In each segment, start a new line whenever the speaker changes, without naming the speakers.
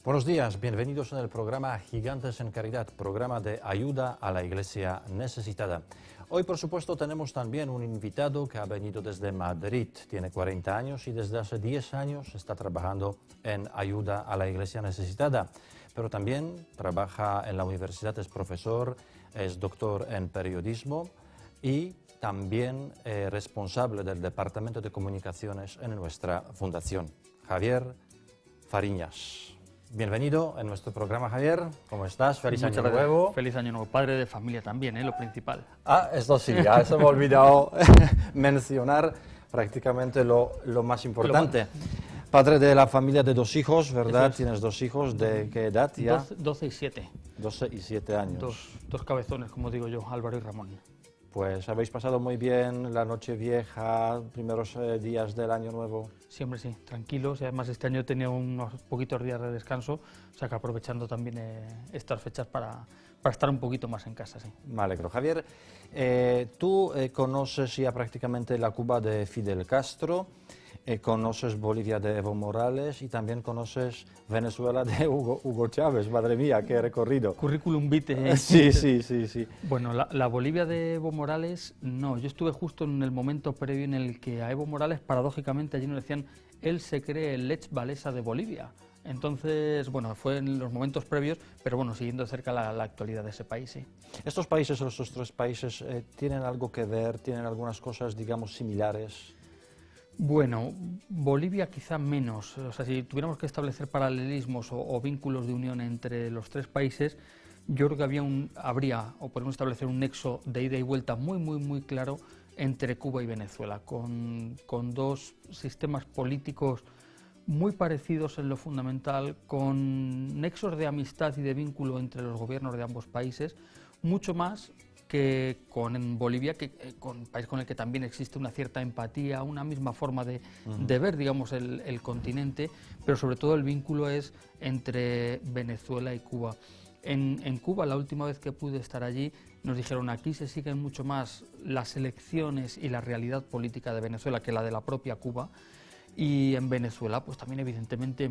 Buenos días, bienvenidos en el programa Gigantes en Caridad, programa de ayuda a la Iglesia necesitada. Hoy, por supuesto, tenemos también un invitado que ha venido desde Madrid, tiene 40 años y desde hace 10 años está trabajando en ayuda a la Iglesia necesitada, pero también trabaja en la universidad, es profesor, es doctor en periodismo y también responsable del Departamento de Comunicaciones en nuestra fundación, Javier Fariñas. Bienvenido en nuestro programa, Javier. ¿Cómo estás? Feliz año nuevo.
Feliz año nuevo. Padre de familia también, lo principal.
Ah, esto sí, ya se me ha olvidado mencionar prácticamente lo más importante. Padre de la familia de 2 hijos, ¿verdad? Tienes 2 hijos, ¿de qué edad ya?
12 y 7.
12 y 7 años.
Dos cabezones, como digo yo, Álvaro y Ramón.
Pues habéis pasado muy bien la noche vieja, primeros días del año nuevo.
Siempre sí, tranquilos. Y además este año he tenido unos poquitos días de descanso, o sea que aprovechando también estas fechas para estar un poquito más en casa, sí.
Me alegro. Javier, tú conoces ya prácticamente la Cuba de Fidel Castro, conoces Bolivia de Evo Morales y también conoces Venezuela de Hugo Chávez. Madre mía, qué recorrido.
Currículum vitae.
Sí.
Bueno, la Bolivia de Evo Morales, no. Yo estuve justo en el momento previo en el que a Evo Morales, paradójicamente, allí nos decían, él se cree el Lech Walesa de Bolivia. Entonces, bueno, fue en los momentos previos, pero bueno, siguiendo de cerca la actualidad de ese país, sí.
¿Estos países, estos 3 países, tienen algo que ver, tienen algunas cosas, digamos, similares?
Bueno, Bolivia quizá menos. O sea, si tuviéramos que establecer paralelismos o vínculos de unión entre los 3 países, yo creo que habría, o podemos establecer un nexo de ida y vuelta muy claro entre Cuba y Venezuela, con 2 sistemas políticos muy parecidos en lo fundamental, con nexos de amistad y de vínculo entre los gobiernos de ambos países, mucho más que con Bolivia, con un país con el que también existe una cierta empatía, una misma forma de ver, digamos, el continente, pero sobre todo el vínculo es entre Venezuela y Cuba. En Cuba, la última vez que pude estar allí, nos dijeron aquí se siguen mucho más las elecciones y la realidad política de Venezuela que la de la propia Cuba. Y en Venezuela, pues también evidentemente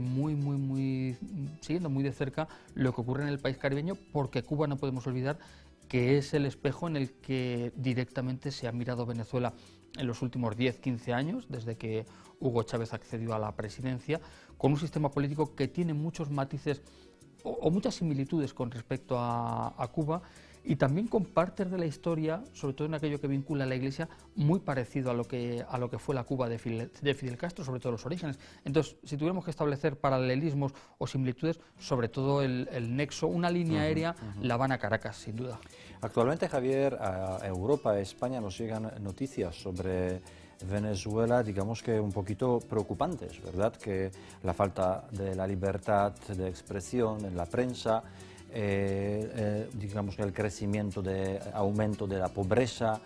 siguiendo muy de cerca lo que ocurre en el país caribeño, porque Cuba no podemos olvidar que es el espejo en el que directamente se ha mirado Venezuela en los últimos 10-15 años, desde que Hugo Chávez accedió a la presidencia, con un sistema político que tiene muchos matices o muchas similitudes con respecto a Cuba, y también con partes de la historia, sobre todo en aquello que vincula a la Iglesia, muy parecido a lo que fue la Cuba de Fidel Castro, sobre todo los orígenes. Entonces, si tuviéramos que establecer paralelismos o similitudes, sobre todo el nexo, una línea aérea, La Habana-Caracas, sin duda.
Actualmente, Javier, a Europa, a España nos llegan noticias sobre Venezuela, digamos que un poquito preocupantes, ¿verdad? Que la falta de la libertad de expresión en la prensa, digamos que el aumento de la pobreza,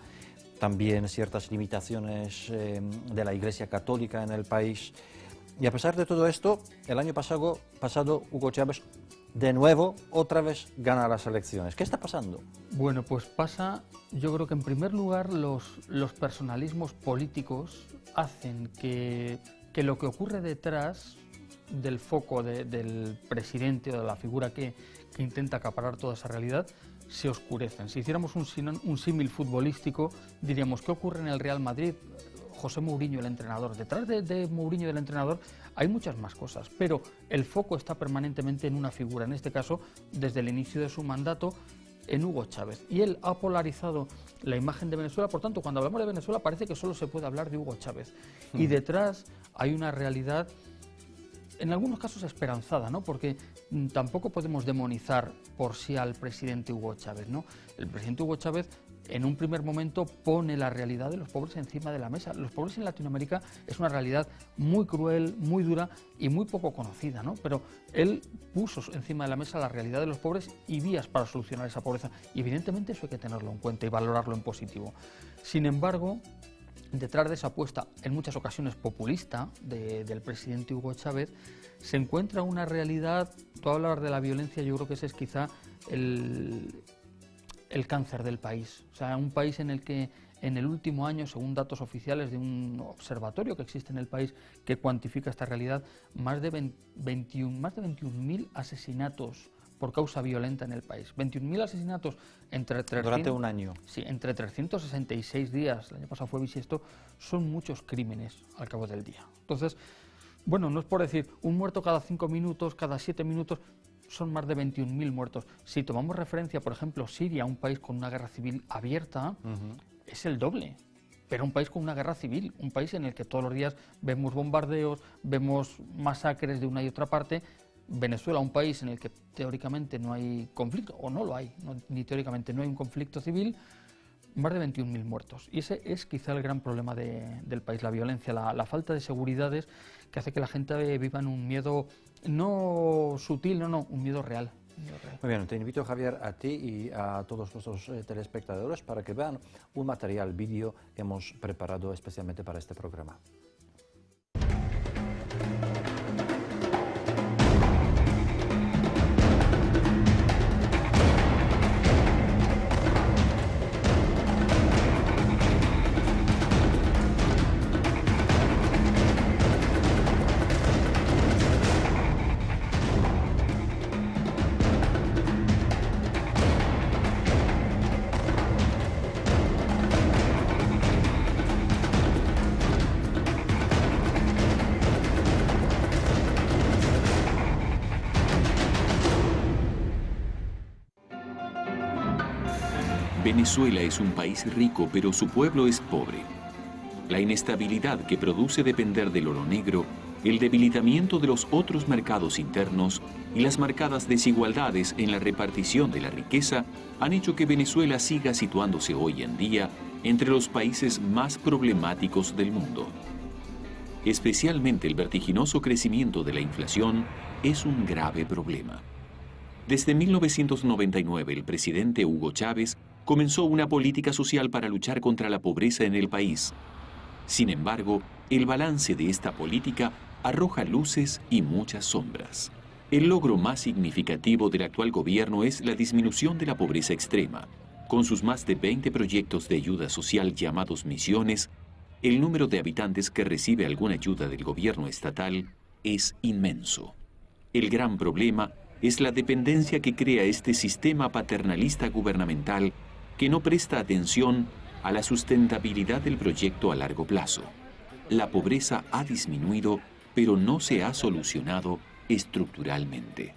también ciertas limitaciones de la Iglesia Católica en el país. Y a pesar de todo esto, el año pasado Hugo Chávez de nuevo, otra vez gana las elecciones. ¿Qué está pasando?
Bueno, pues pasa, yo creo que en primer lugar los personalismos políticos hacen que lo que ocurre detrás del foco del presidente o de la figura que intenta acaparar toda esa realidad se oscurecen. Si hiciéramos un símil futbolístico, diríamos, ¿qué ocurre en el Real Madrid? José Mourinho, el entrenador. Detrás de Mourinho, del entrenador, hay muchas más cosas, pero el foco está permanentemente en una figura, en este caso, desde el inicio de su mandato, en Hugo Chávez. Y él ha polarizado la imagen de Venezuela, por tanto, cuando hablamos de Venezuela parece que solo se puede hablar de Hugo Chávez. Y detrás hay una realidad, en algunos casos esperanzada, ¿no? Porque tampoco podemos demonizar por sí al presidente Hugo Chávez, ¿no? El presidente Hugo Chávez en un primer momento pone la realidad de los pobres encima de la mesa. Los pobres en Latinoamérica es una realidad muy cruel, muy dura y muy poco conocida, ¿no? Pero él puso encima de la mesa la realidad de los pobres y vías para solucionar esa pobreza. Y evidentemente eso hay que tenerlo en cuenta y valorarlo en positivo. Sin embargo, detrás de esa apuesta, en muchas ocasiones populista, del presidente Hugo Chávez, se encuentra una realidad. Tú hablas de la violencia, yo creo que ese es quizá el cáncer del país. O sea, un país en el que en el último año, según datos oficiales de un observatorio que existe en el país que cuantifica esta realidad, más de 21.000 asesinatos por causa violenta en el país. 21.000 asesinatos
durante un año.
Sí, entre 366 días, el año pasado fue bisiesto, son muchos crímenes al cabo del día. Entonces, bueno, no es por decir un muerto cada 5 minutos, cada 7 minutos, son más de 21.000 muertos. Si tomamos referencia, por ejemplo, Siria, un país con una guerra civil abierta, es el doble. Pero un país con una guerra civil, un país en el que todos los días vemos bombardeos, vemos masacres de una y otra parte. Venezuela, un país en el que teóricamente no hay conflicto, o no lo hay, ni teóricamente no hay un conflicto civil, más de 21.000 muertos. Y ese es quizá el gran problema del país, la violencia, la falta de seguridades que hace que la gente viva en un miedo no sutil, un miedo real.
Muy bien, te invito, Javier, a ti y a todos nuestros telespectadores para que vean un material vídeo que hemos preparado especialmente para este programa.
Venezuela es un país rico, pero su pueblo es pobre. La inestabilidad que produce depender del oro negro, el debilitamiento de los otros mercados internos y las marcadas desigualdades en la repartición de la riqueza han hecho que Venezuela siga situándose hoy en día entre los países más problemáticos del mundo. Especialmente el vertiginoso crecimiento de la inflación es un grave problema. Desde 1999, el presidente Hugo Chávez comenzó una política social para luchar contra la pobreza en el país. Sin embargo, el balance de esta política arroja luces y muchas sombras. El logro más significativo del actual gobierno es la disminución de la pobreza extrema. Con sus más de 20 proyectos de ayuda social llamados misiones, el número de habitantes que recibe alguna ayuda del gobierno estatal es inmenso. El gran problema es la dependencia que crea este sistema paternalista gubernamental que no presta atención a la sustentabilidad del proyecto a largo plazo. La pobreza ha disminuido, pero no se ha solucionado estructuralmente.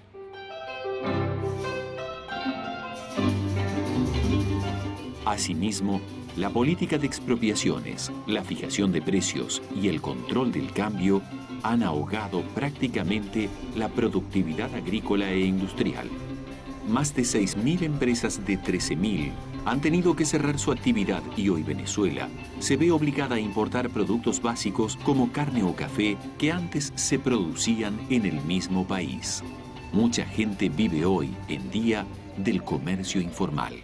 Asimismo, la política de expropiaciones, la fijación de precios y el control del cambio han ahogado prácticamente la productividad agrícola e industrial. Más de 6.000 empresas de 13.000 han tenido que cerrar su actividad y hoy Venezuela se ve obligada a importar productos básicos como carne o café que antes se producían en el mismo país. Mucha gente vive hoy en día del comercio informal.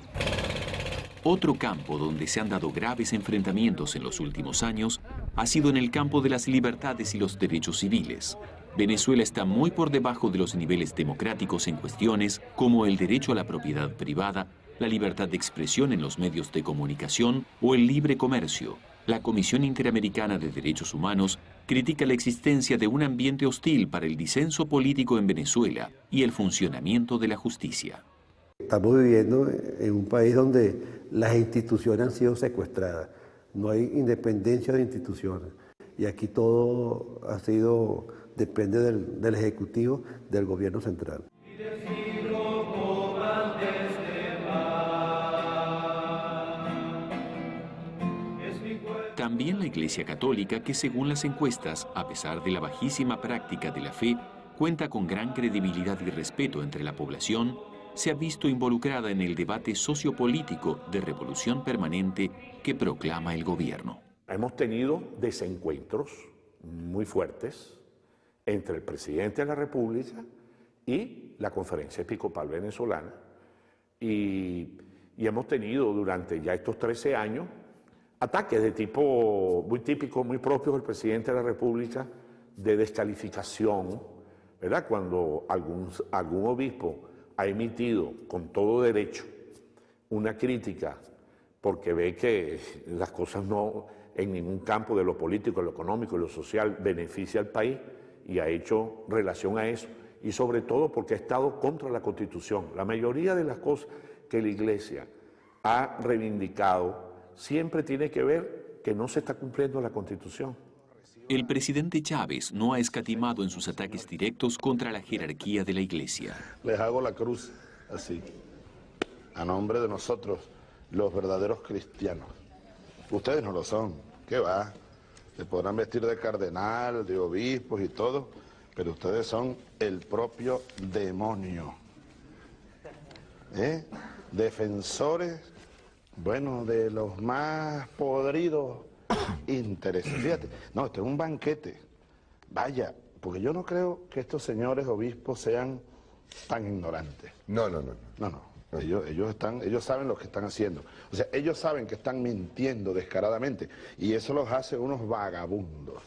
Otro campo donde se han dado graves enfrentamientos en los últimos años ha sido en el campo de las libertades y los derechos civiles. Venezuela está muy por debajo de los niveles democráticos en cuestiones como el derecho a la propiedad privada, la libertad de expresión en los medios de comunicación o el libre comercio. La Comisión Interamericana de Derechos Humanos critica la existencia de un ambiente hostil para el disenso político en Venezuela y el funcionamiento de la justicia.
Estamos viviendo en un país donde las instituciones han sido secuestradas. No hay independencia de instituciones. Y aquí todo depende del Ejecutivo, del Gobierno central.
También la Iglesia Católica, que según las encuestas, a pesar de la bajísima práctica de la fe, cuenta con gran credibilidad y respeto entre la población, se ha visto involucrada en el debate sociopolítico de revolución permanente que proclama el gobierno.
Hemos tenido desencuentros muy fuertes entre el presidente de la República y la Conferencia Episcopal Venezolana y hemos tenido durante ya estos 13 años ataques de tipo muy típico, muy propio del presidente de la República, de descalificación, ¿verdad? Cuando algún obispo ha emitido con todo derecho una crítica porque ve que las cosas no, en ningún campo de lo político, lo económico y lo social beneficia al país y ha hecho relación a eso, y sobre todo porque ha estado contra la Constitución. La mayoría de las cosas que la Iglesia ha reivindicado siempre tiene que ver que no se está cumpliendo la Constitución.
El presidente Chávez no ha escatimado en sus ataques directos contra la jerarquía de la Iglesia.
Les hago la cruz así, a nombre de nosotros, los verdaderos cristianos. Ustedes no lo son, ¿qué va? Se podrán vestir de cardenal, de obispos y todo, pero ustedes son el propio demonio. Defensores, bueno, de los más podridos intereses. Fíjate, no, esto es un banquete. Vaya, porque yo no creo que estos señores obispos sean tan ignorantes.
No.
Ellos saben lo que están haciendo. O sea, ellos saben que están mintiendo descaradamente y eso los hace unos vagabundos.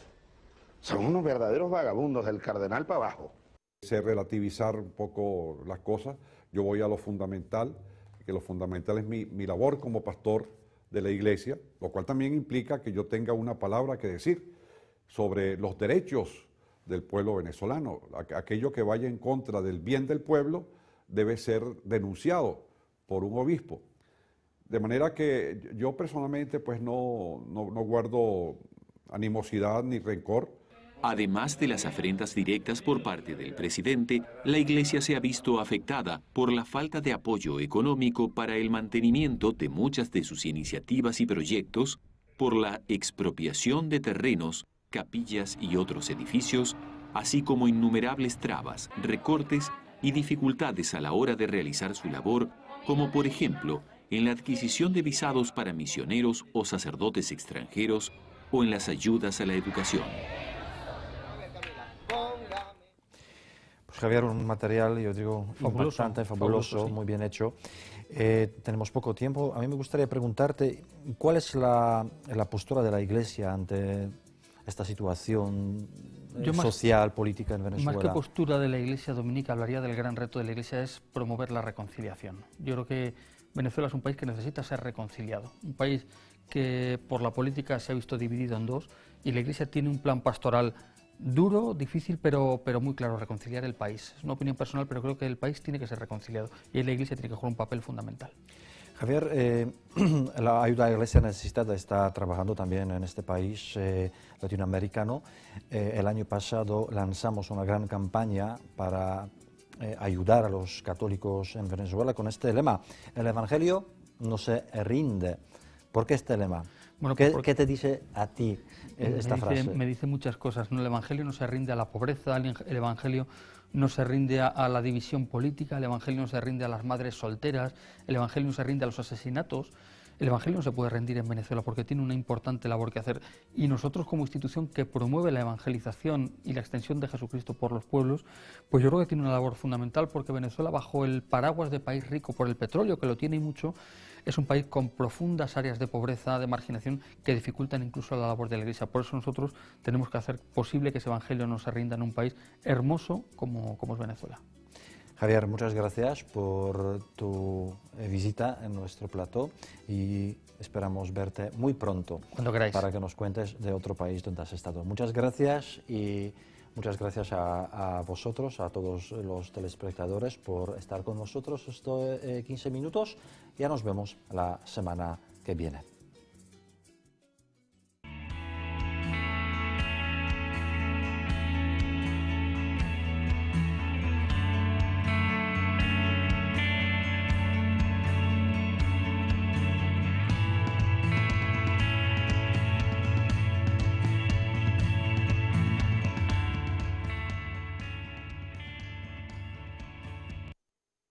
Son unos verdaderos vagabundos, del cardenal para abajo.
Relativizar un poco las cosas, yo voy a lo fundamental, que lo fundamental es mi labor como pastor de la Iglesia, lo cual también implica que yo tenga una palabra que decir sobre los derechos del pueblo venezolano. Aquello que vaya en contra del bien del pueblo debe ser denunciado por un obispo. De manera que yo personalmente pues no guardo animosidad ni rencor.
Además de las afrentas directas por parte del presidente, la Iglesia se ha visto afectada por la falta de apoyo económico para el mantenimiento de muchas de sus iniciativas y proyectos, por la expropiación de terrenos, capillas y otros edificios, así como innumerables trabas, recortes y dificultades a la hora de realizar su labor, como por ejemplo en la adquisición de visados para misioneros o sacerdotes extranjeros o en las ayudas a la educación.
Pues Javier, un material, yo digo, impactante, fabuloso,
sí.
Muy bien hecho. Tenemos poco tiempo. A mí me gustaría preguntarte, ¿cuál es la postura de la Iglesia ante esta situación social, política en Venezuela?
Más que postura de la Iglesia dominica, hablaría del gran reto de la Iglesia, es promover la reconciliación. Yo creo que Venezuela es un país que necesita ser reconciliado, un país que por la política se ha visto dividido en dos, y la Iglesia tiene un plan pastoral duro, difícil, pero muy claro: reconciliar el país. Es una opinión personal, pero creo que el país tiene que ser reconciliado y la Iglesia tiene que jugar un papel fundamental.
Javier, la ayuda a la Iglesia necesitada está trabajando también en este país latinoamericano. El año pasado lanzamos una gran campaña para ayudar a los católicos en Venezuela con este lema: el Evangelio no se rinde. ¿Por qué este lema? Bueno, ¿Qué te dice a ti esta frase?
Me dice muchas cosas, ¿no? El Evangelio no se rinde a la pobreza, el Evangelio no se rinde a la división política, el Evangelio no se rinde a las madres solteras, el Evangelio no se rinde a los asesinatos. El Evangelio no se puede rendir en Venezuela porque tiene una importante labor que hacer, y nosotros como institución que promueve la evangelización y la extensión de Jesucristo por los pueblos, pues yo creo que tiene una labor fundamental, porque Venezuela, bajo el paraguas de país rico por el petróleo, que lo tiene y mucho, es un país con profundas áreas de pobreza, de marginación, que dificultan incluso la labor de la Iglesia. Por eso nosotros tenemos que hacer posible que ese Evangelio no se rinda en un país hermoso como es Venezuela.
Javier, muchas gracias por tu visita en nuestro plató y esperamos verte muy pronto.
Cuando queráis.
Para que nos cuentes de otro país donde has estado. Muchas gracias, y muchas gracias a vosotros, a todos los telespectadores, por estar con nosotros estos 15 minutos. Ya nos vemos la semana que viene.